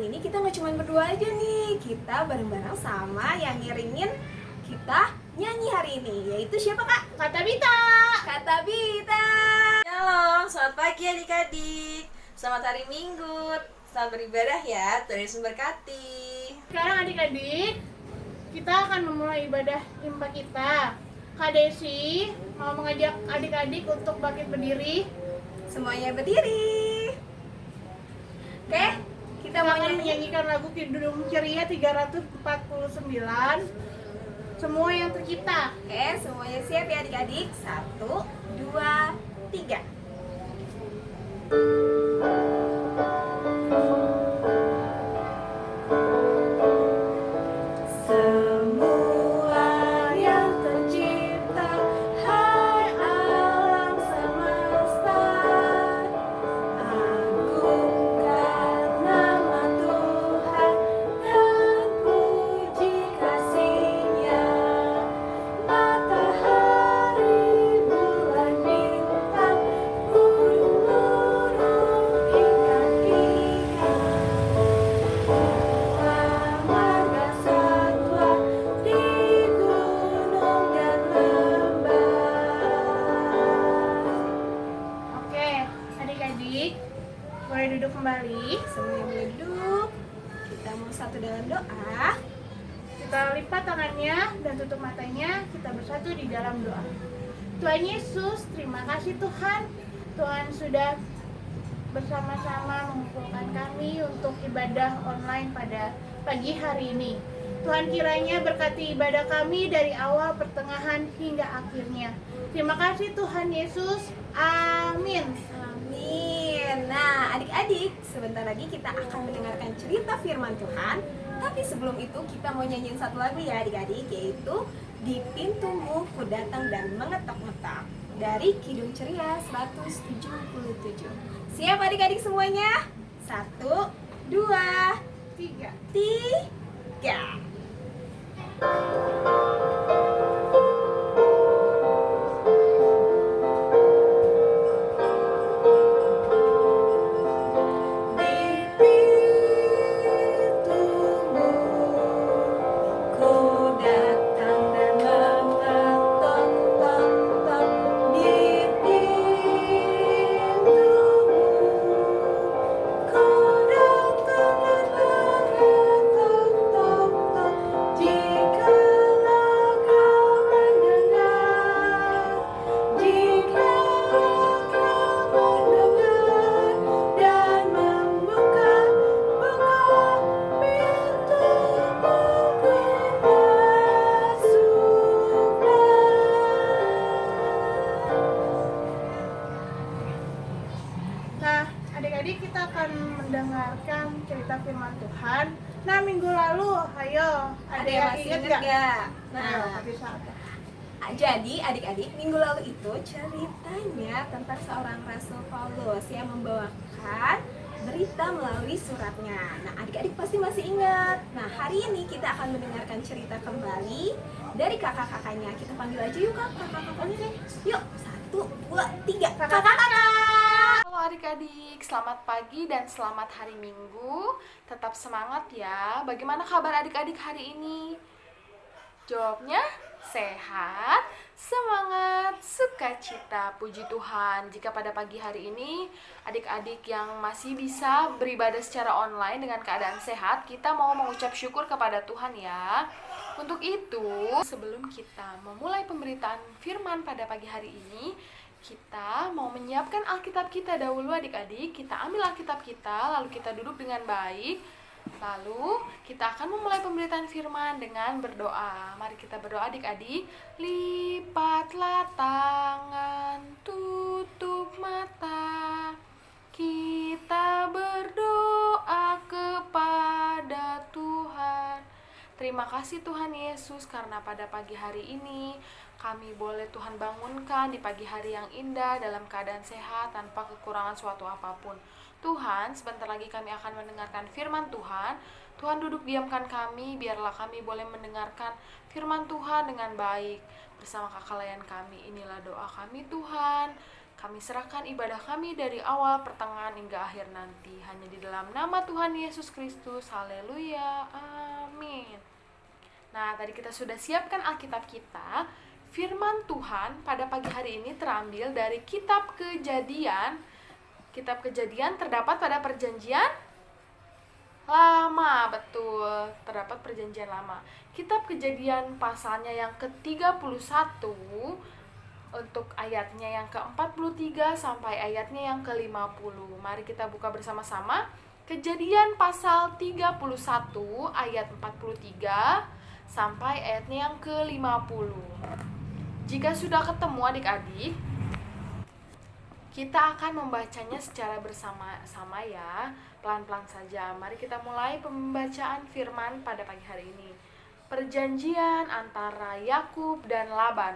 hari ini kita nggak cuma berdua aja nih, kita bareng-bareng sama yang ngiringin kita nyanyi hari ini, yaitu siapa kak? Kata Bita. Kata Bita. Shalom, selamat pagi adik-adik. Selamat hari Minggu. Selamat beribadah ya, Tuhan Yesus memberkati. Sekarang adik-adik, kita akan memulai ibadah impa kita. Kak Desi mau mengajak adik-adik untuk bangkit berdiri. Semuanya berdiri. Oke, kita mau akan nyanyi. menyanyikan lagu Kidung Ceria 349. Semua yang tercipta. Oke, semuanya siap ya adik-adik. 1, 2, 3. Semua yang tercipta, hai alam semesta, agungkan nama Tuhan dan puji kasih-Nya. Matahari, bulan, bintang, burung-burung, ikan-ikan, marga satwa di gunung dan lembah. Oke, adik-adik boleh duduk kembali. Semuanya boleh duduk. Kita mau satu dalam doa. Kita lipat tangannya dan tutup matanya. Kita bersatu di dalam doa. Tuhan Yesus, terima kasih Tuhan. Tuhan sudah bersama-sama mengumpulkan kami untuk ibadah online pada pagi hari ini. Tuhan kiranya berkati ibadah kami dari awal, pertengahan, hingga akhirnya. Terima kasih Tuhan Yesus. Amin. Amin. Nah, adik-adik, sebentar lagi kita akan mendengarkan cerita firman Tuhan. Tapi sebelum itu kita mau nyanyiin satu lagu ya adik-adik, yaitu Di Pintumu Ku Datang dan Mengetok-ngetok dari Kidung Ceria 177. Siap adik-adik semuanya? 1, 2, 3. 3. Di pintumu ku datang dan mengetok-ngetok. Di pintumu ku datang dan mengetok-ngetok. Jikalau kau mendengar, jikalau kau mendengar dan membuka pintumu, ku masuklah. Nah, adik-adik kita akan mendengarkan cerita firman Tuhan. Nah, minggu lalu, ayo, Ada yang masih ingat gak? Ayo, Nah, bisa apa? jadi adik-adik, minggu lalu itu ceritanya tentang seorang Rasul Paulus yang membawakan berita melalui suratnya. Nah, adik-adik pasti masih ingat. Nah, hari ini kita akan mendengarkan cerita kembali dari kakak-kakaknya. Kita panggil aja yuk kak, kakak-kakaknya deh. Yuk, 1, 2, 3. Kakak-kakak. Halo adik-adik, selamat pagi dan selamat hari Minggu. Tetap semangat ya. Bagaimana kabar adik-adik hari ini? Jawabnya sehat, semangat, sukacita, puji Tuhan. Jika pada pagi hari ini adik-adik yang masih bisa beribadah secara online dengan keadaan sehat, kita mau mengucap syukur kepada Tuhan ya. Untuk itu, sebelum kita memulai pemberitaan firman pada pagi hari ini, kita mau menyiapkan Alkitab kita dahulu adik-adik. Kita ambil Alkitab kita, lalu kita duduk dengan baik. Lalu kita akan memulai pemberitaan firman dengan berdoa. Mari kita berdoa adik-adik. Lipatlah tangan, tutup mata. Kita berdoa kepada Tuhan. Terima kasih Tuhan Yesus karena pada pagi hari ini kami boleh Tuhan bangunkan di pagi hari yang indah dalam keadaan sehat tanpa kekurangan suatu apapun. Tuhan, sebentar lagi kami akan mendengarkan firman Tuhan. Tuhan duduk diamkan kami, biarlah kami boleh mendengarkan firman Tuhan dengan baik. Bersama kakak layan kami, inilah doa kami Tuhan. Kami serahkan ibadah kami dari awal, pertengahan, hingga akhir nanti. Hanya di dalam nama Tuhan Yesus Kristus. Haleluya. Amin. Nah, tadi kita sudah siapkan Alkitab kita. Firman Tuhan pada pagi hari ini terambil dari Kitab Kejadian. Kitab Kejadian terdapat pada Perjanjian Lama, betul. Terdapat Perjanjian Lama. Kitab Kejadian pasalnya yang ke-31 untuk ayatnya yang ke-43 sampai ayatnya yang ke-50. Mari kita buka bersama-sama. Kejadian pasal 31 ayat 43 sampai ayatnya yang ke-50. Jika sudah ketemu adik-adik, kita akan membacanya secara bersama-sama ya. Pelan-pelan saja. Mari kita mulai pembacaan firman pada pagi hari ini. Perjanjian antara Yakub dan Laban.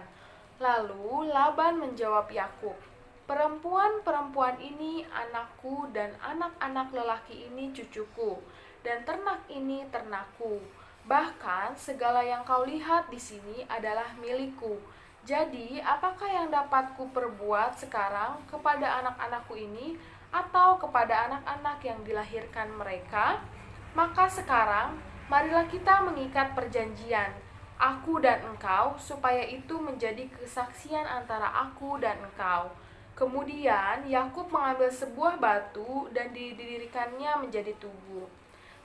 Lalu Laban menjawab Yakub, "Perempuan-perempuan ini anakku dan anak-anak lelaki ini cucuku, dan ternak ini ternakku. Bahkan segala yang kau lihat di sini adalah milikku. Jadi, apakah yang dapat kuperbuat sekarang kepada anak-anakku ini atau kepada anak-anak yang dilahirkan mereka? Maka sekarang, marilah kita mengikat perjanjian, aku dan engkau, supaya itu menjadi kesaksian antara aku dan engkau." Kemudian Yakub mengambil sebuah batu dan didirikannya menjadi tugu.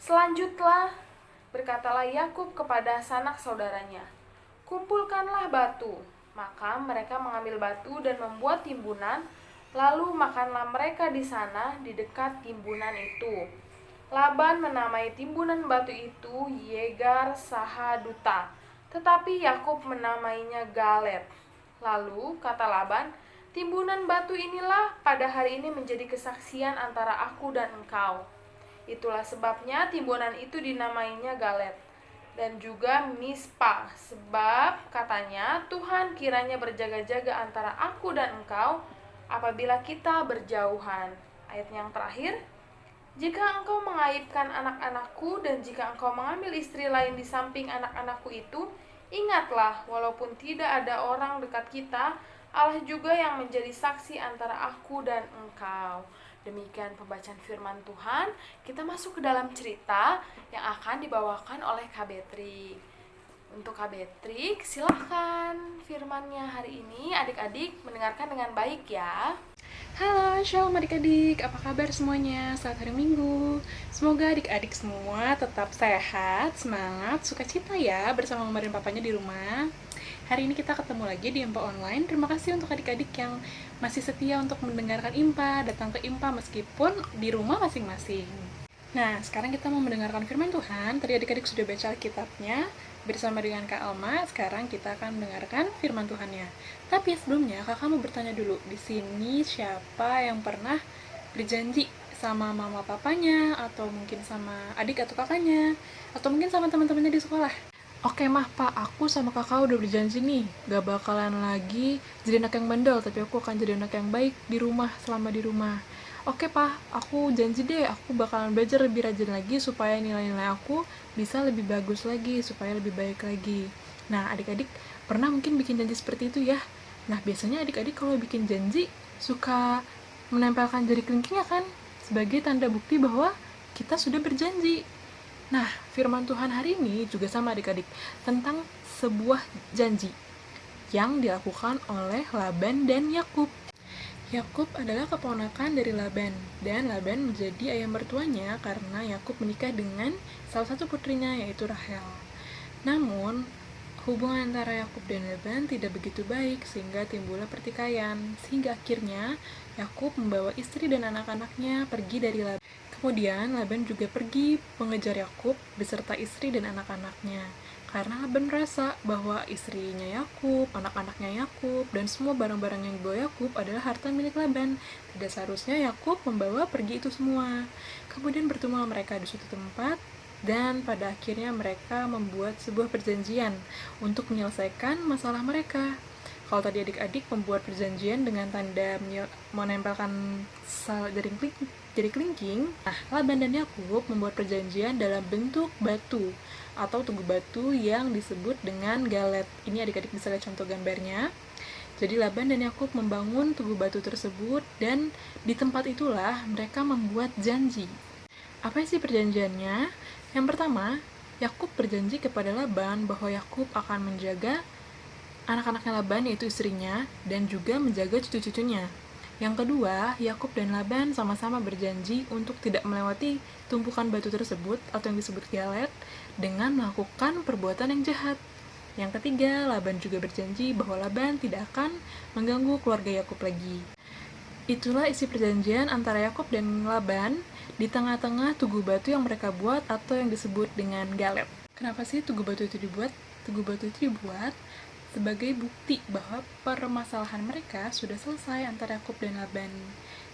Selanjutnya berkatalah Yakub kepada sanak saudaranya, "Kumpulkanlah batu." Maka mereka mengambil batu dan membuat timbunan, lalu makanlah mereka di sana di dekat timbunan itu. Laban menamai timbunan batu itu Yegar Sahaduta, tetapi Yakub menamainya Galet. Lalu kata Laban, "Timbunan batu inilah pada hari ini menjadi kesaksian antara aku dan engkau." Itulah sebabnya timbunan itu dinamainya Galet dan juga Mispa, sebab katanya, "Tuhan kiranya berjaga-jaga antara aku dan engkau apabila kita berjauhan." Ayat yang terakhir, "Jika engkau mengaibkan anak-anakku dan jika engkau mengambil istri lain di samping anak-anakku itu, ingatlah, walaupun tidak ada orang dekat kita, Allah juga yang menjadi saksi antara aku dan engkau." Demikian pembacaan firman Tuhan. Kita masuk ke dalam cerita yang akan dibawakan oleh Kak Betrik. Untuk Kak Betrik, silahkan firmannya hari ini adik-adik mendengarkan dengan baik ya. Halo, shalom adik-adik, apa kabar semuanya? Selamat hari Minggu. Semoga adik-adik semua tetap sehat, semangat, sukacita ya bersama mama dan papanya di rumah. Hari ini kita ketemu lagi di IMPA Online. Terima kasih untuk adik-adik yang masih setia untuk mendengarkan IMPA, datang ke IMPA meskipun di rumah masing-masing. Nah, sekarang kita mau mendengarkan firman Tuhan. Tadi adik-adik sudah baca Alkitabnya bersama dengan Kak Alma. Sekarang kita akan mendengarkan firman Tuhannya. Tapi sebelumnya, Kakak mau bertanya dulu, di sini siapa yang pernah berjanji sama mama papanya, atau mungkin sama adik atau kakaknya, atau mungkin sama teman-temannya di sekolah? Oke mah, Pak, aku sama kakak udah berjanji nih, gak bakalan lagi jadi anak yang bandel, tapi aku akan jadi anak yang baik di rumah, selama di rumah. Oke, Pak, aku janji deh, aku bakalan belajar lebih rajin lagi supaya nilai-nilai aku bisa lebih bagus lagi, supaya lebih baik lagi. Nah, adik-adik pernah mungkin bikin janji seperti itu ya? Nah, biasanya adik-adik kalau bikin janji suka menempelkan jari kelingkingnya kan? Sebagai tanda bukti bahwa kita sudah berjanji. Nah, firman Tuhan hari ini juga sama adik-adik, tentang sebuah janji yang dilakukan oleh Laban dan Yakub. Yakub adalah keponakan dari Laban, dan Laban menjadi ayah mertuanya karena Yakub menikah dengan salah satu putrinya, yaitu Rahel. Namun, hubungan antara Yakub dan Laban tidak begitu baik, sehingga timbullah pertikaian, sehingga akhirnya Yakub membawa istri dan anak-anaknya pergi dari Laban. Kemudian Laban juga pergi mengejar Yakub beserta istri dan anak-anaknya, karena Laban merasa bahwa istrinya Yakub, anak-anaknya Yakub, dan semua barang-barang yang dibawa Yakub adalah harta milik Laban. Tidak seharusnya Yakub membawa pergi itu semua. Kemudian bertemulah mereka di suatu tempat, dan pada akhirnya mereka membuat sebuah perjanjian untuk menyelesaikan masalah mereka. Kalau tadi adik-adik membuat perjanjian dengan tanda menempelkan jari kelingking, nah Laban dan Yakub membuat perjanjian dalam bentuk batu atau tugu batu yang disebut dengan galet. Ini adik-adik bisa lihat contoh gambarnya. Jadi Laban dan Yakub membangun tugu batu tersebut dan di tempat itulah mereka membuat janji. Apa sih perjanjiannya? Yang pertama, Yakub berjanji kepada Laban bahwa Yakub akan menjaga anak-anaknya Laban, yaitu istrinya, dan juga menjaga cucu-cucunya. Yang kedua, Yakub dan Laban sama-sama berjanji untuk tidak melewati tumpukan batu tersebut atau yang disebut galet dengan melakukan perbuatan yang jahat. Yang ketiga, Laban juga berjanji bahwa Laban tidak akan mengganggu keluarga Yakub lagi. Itulah isi perjanjian antara Yakub dan Laban di tengah-tengah tugu batu yang mereka buat atau yang disebut dengan galet. Kenapa sih tugu batu itu dibuat? Tugu batu itu dibuat sebagai bukti bahwa permasalahan mereka sudah selesai antara Yakub dan Laban.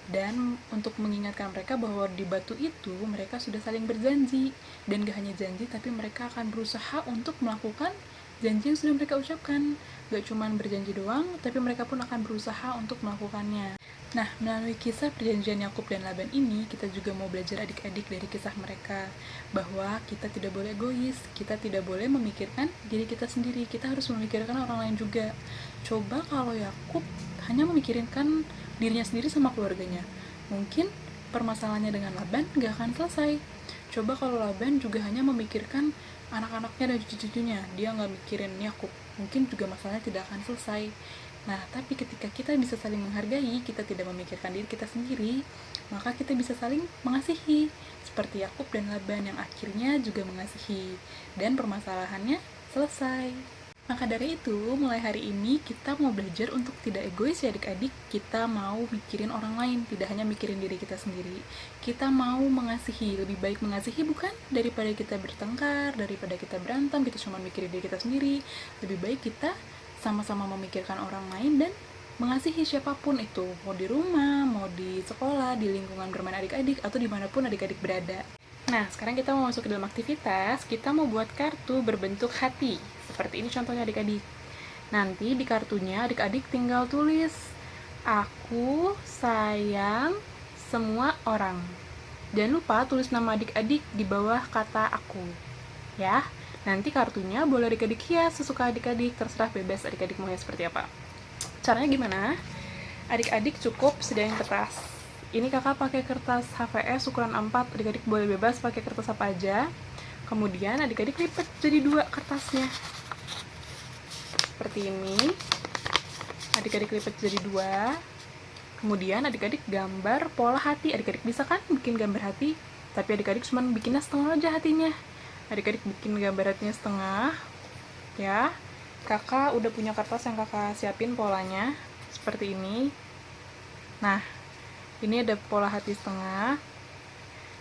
Dan untuk mengingatkan mereka bahwa di batu itu mereka sudah saling berjanji. Dan gak hanya janji, tapi mereka akan berusaha untuk melakukan janji yang sudah mereka ucapkan. Gak cuman berjanji doang, tapi mereka pun akan berusaha untuk melakukannya. Nah, melalui kisah perjanjian Yakub dan Laban ini, kita juga mau belajar adik-adik dari kisah mereka bahwa kita tidak boleh egois, kita tidak boleh memikirkan diri kita sendiri, kita harus memikirkan orang lain juga. Coba kalau Yakub hanya memikirkan dirinya sendiri sama keluarganya, mungkin permasalahannya dengan Laban gak akan selesai. Coba kalau Laban juga hanya memikirkan anak-anaknya dan cucu-cucunya, dia nggak mikirin Yakub, mungkin juga masalahnya tidak akan selesai. Nah, tapi ketika kita bisa saling menghargai, kita tidak memikirkan diri kita sendiri, maka kita bisa saling mengasihi, seperti Yakub dan Laban yang akhirnya juga mengasihi, dan permasalahannya selesai. Maka dari itu, mulai hari ini kita mau belajar untuk tidak egois ya adik-adik. Kita mau mikirin orang lain, tidak hanya mikirin diri kita sendiri. Kita mau mengasihi, lebih baik mengasihi bukan? Daripada kita bertengkar, daripada kita berantem, kita cuma mikirin diri kita sendiri. Lebih baik kita sama-sama memikirkan orang lain dan mengasihi siapapun itu. Mau di rumah, mau di sekolah, di lingkungan bermain adik-adik, atau dimanapun adik-adik berada. Nah, sekarang kita mau masuk ke dalam aktivitas. Kita mau buat kartu berbentuk hati. Seperti ini contohnya adik-adik. Nanti di kartunya adik-adik tinggal tulis, aku sayang semua orang. Jangan lupa tulis nama adik-adik di bawah kata aku. Ya, nanti kartunya boleh adik-adik hias sesuka adik-adik, terserah bebas adik-adik mau hias seperti apa. Caranya gimana? Adik-adik cukup sediain kertas. Ini kakak pakai kertas HVS ukuran A4, adik-adik boleh bebas pakai kertas apa aja. Kemudian adik-adik lipat jadi 2 kertasnya. Seperti ini. Adik-adik lipat jadi 2. Kemudian adik-adik gambar pola hati. Adik-adik bisa kan bikin gambar hati? Tapi adik-adik cuma bikinnya setengah aja hatinya. Adik-adik bikin gambar hatinya setengah. Ya. Kakak udah punya kertas yang kakak siapin polanya. Seperti ini. Nah, ini ada pola hati setengah.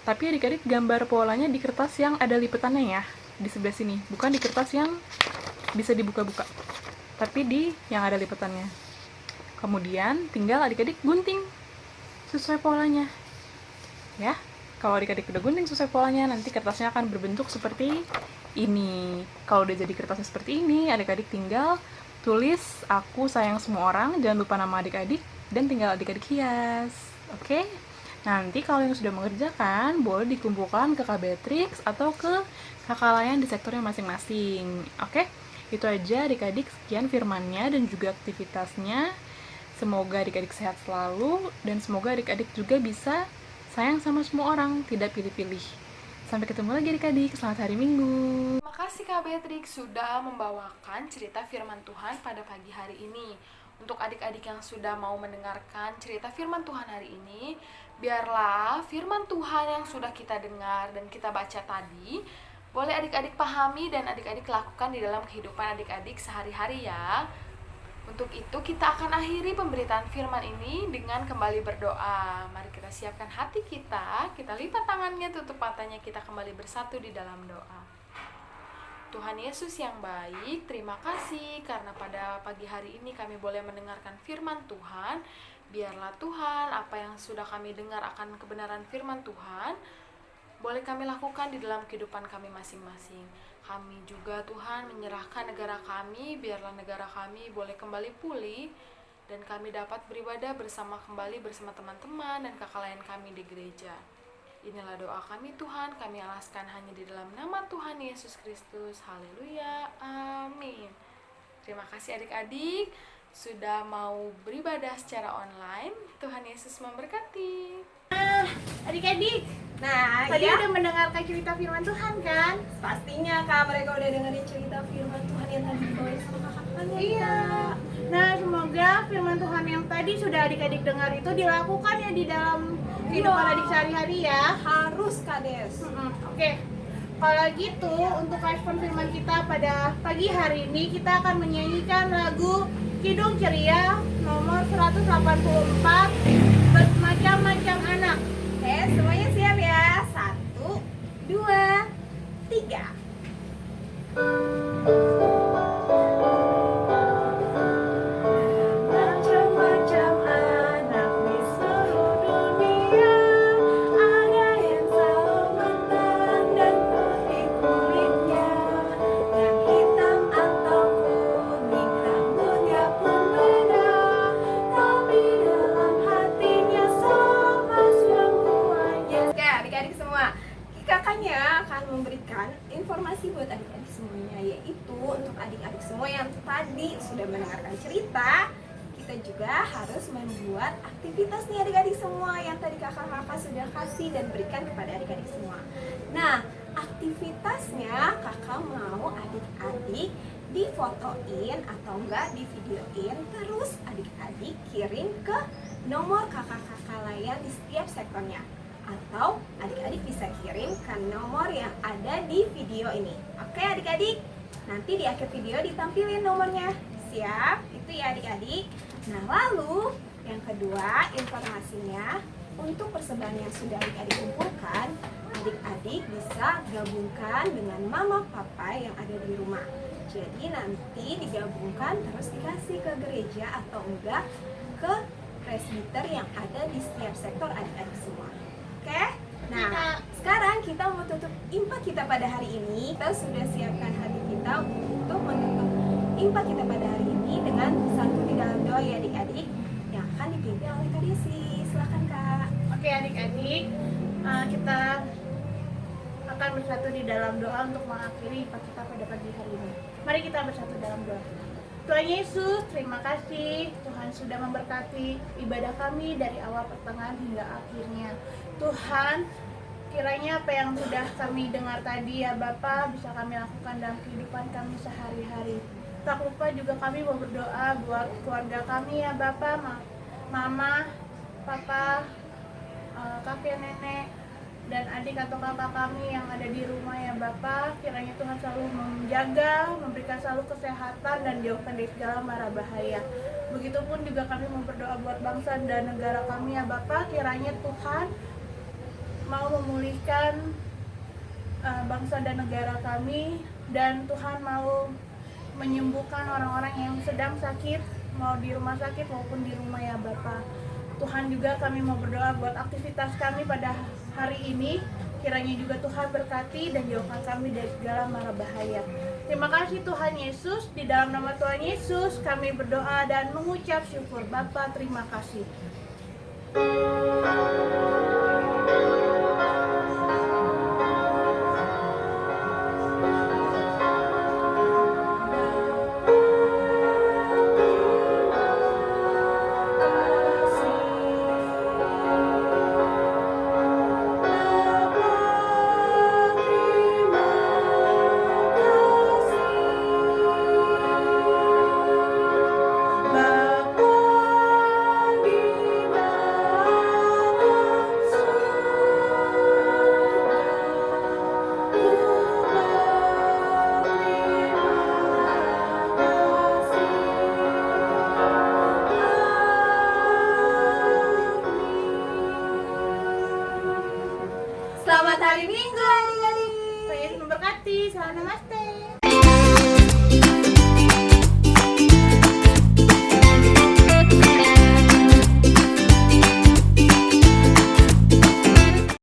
Tapi adik-adik gambar polanya di kertas yang ada lipetannya ya, di sebelah sini. Bukan di kertas yang bisa dibuka-buka, tapi di yang ada lipetannya. Kemudian tinggal adik-adik gunting sesuai polanya. Ya, kalau adik-adik udah gunting sesuai polanya, nanti kertasnya akan berbentuk seperti ini. Kalau udah jadi kertasnya seperti ini, adik-adik tinggal tulis aku sayang semua orang, jangan lupa nama adik-adik, dan tinggal adik-adik hias. Oke? Nanti kalau yang sudah mengerjakan, boleh dikumpulkan ke Kak Beatrix atau ke kakak lain di sektornya masing-masing. Oke? Itu aja adik-adik, sekian firmannya dan juga aktivitasnya. Semoga adik-adik sehat selalu, dan semoga adik-adik juga bisa sayang sama semua orang, tidak pilih-pilih. Sampai ketemu lagi adik-adik, selamat hari Minggu. Terima kasih Kak Beatrix sudah membawakan cerita firman Tuhan pada pagi hari ini. Untuk adik-adik yang sudah mau mendengarkan cerita firman Tuhan hari ini, biarlah firman Tuhan yang sudah kita dengar dan kita baca tadi, boleh adik-adik pahami dan adik-adik lakukan di dalam kehidupan adik-adik sehari-hari ya. Untuk itu kita akan akhiri pemberitaan firman ini dengan kembali berdoa. Mari kita siapkan hati kita lipat tangannya, tutup matanya, kita kembali bersatu di dalam doa. Tuhan Yesus yang baik, terima kasih karena pada pagi hari ini kami boleh mendengarkan firman Tuhan. Biarlah Tuhan, apa yang sudah kami dengar akan kebenaran firman Tuhan, boleh kami lakukan di dalam kehidupan kami masing-masing. Kami juga Tuhan menyerahkan negara kami, biarlah negara kami boleh kembali pulih, dan kami dapat beribadah kembali bersama teman-teman dan kakak lain kami di gereja. Inilah doa kami Tuhan, kami alaskan hanya di dalam nama Tuhan Yesus Kristus. Haleluya, amin. Terima kasih adik-adik. sudah mau beribadah secara online. Tuhan Yesus memberkati. Adik-adik, Nah, tadi ya, udah mendengarkan cerita firman Tuhan kan? pastinya Kak mereka udah dengerin cerita firman Tuhan yang tadi dibawain sama kakaknya. Iya. Nah, semoga firman Tuhan yang tadi sudah adik-adik dengar itu dilakukan ya di dalam kehidupan adik sehari-hari ya. Harus Kades. Oke. Kalau gitu, untuk respon firman kita pada pagi hari ini, kita akan menyanyikan lagu Kidung Ceria nomor 184, Bermacam-macam Anak. Oke, semuanya siap ya? 1, 2, 3. Macam-macam anak di seluruh dunia, ada yang salmatan dan putih kulitnya, yang hitam atau kuning rambutnya pun beda, tapi dalam hatinya sama semuanya. Oke, adik-adik semua, kakaknya akan memberikan informasi buat adik-adik semuanya, yaitu untuk adik-adik semua yang tadi sudah mendengarkan cerita, kita juga harus membuat aktivitas nih adik-adik semua yang tadi kakak-kakak sudah kasih dan berikan kepada adik-adik semua. Nah, aktivitasnya kakak mau adik-adik difotoin atau enggak divideoin, terus adik-adik kirim ke nomor kakak-kakak layan di setiap sektornya, atau adik-adik bisa kirim ke nomor yang ada di video ini. Oke adik-adik, nanti di akhir video ditampilin nomornya. Siap? Itu ya adik-adik. Nah lalu yang kedua, informasinya untuk persembahan yang sudah adik-adik kumpulkan, adik-adik bisa gabungkan dengan mama papa yang ada di rumah. Jadi nanti digabungkan terus dikasih ke gereja atau enggak ke presbiter yang ada di setiap sektor adik-adik semua. Oke? Nah, sekarang kita mau tutup impak kita pada hari ini. Kita sudah siapkan hati kita untuk menutup impak kita pada hari ini dengan satu di dalam doa ya adik-adik yang akan dipimpin oleh Kak Desi. Silakan Kak. Oke adik-adik, kita akan bersatu di dalam doa untuk mengakhiri impak kita pada pagi hari ini. Mari kita bersatu dalam doa. Tuhan Yesus, terima kasih Tuhan sudah memberkati ibadah kami dari awal pertengahan hingga akhirnya. Tuhan, kiranya apa yang sudah kami dengar tadi ya Bapa bisa kami lakukan dalam kehidupan kami sehari-hari. Tak lupa juga kami mau berdoa buat keluarga kami ya Bapa, Mama, Papa, kakek, nenek, dan adik atau kakak kami yang ada di rumah ya Bapa. Kiranya Tuhan selalu menjaga, memberikan selalu kesehatan dan jauhkan dari segala mara bahaya. Begitupun juga kami mau berdoa buat bangsa dan negara kami ya Bapa. Kiranya Tuhan mau memulihkan bangsa dan negara kami, dan Tuhan mau menyembuhkan orang-orang yang sedang sakit, mau di rumah sakit maupun di rumah ya Bapa. Tuhan juga kami mau berdoa buat aktivitas kami pada hari ini. Kiranya juga Tuhan berkati dan jauhkan kami dari segala mara bahaya. Terima kasih Tuhan Yesus. Di dalam nama Tuhan Yesus kami berdoa dan mengucap syukur. Bapa, terima kasih. Selamat hari Minggu adik-adik. Tuhan Yesus memberkati. Salam namaste.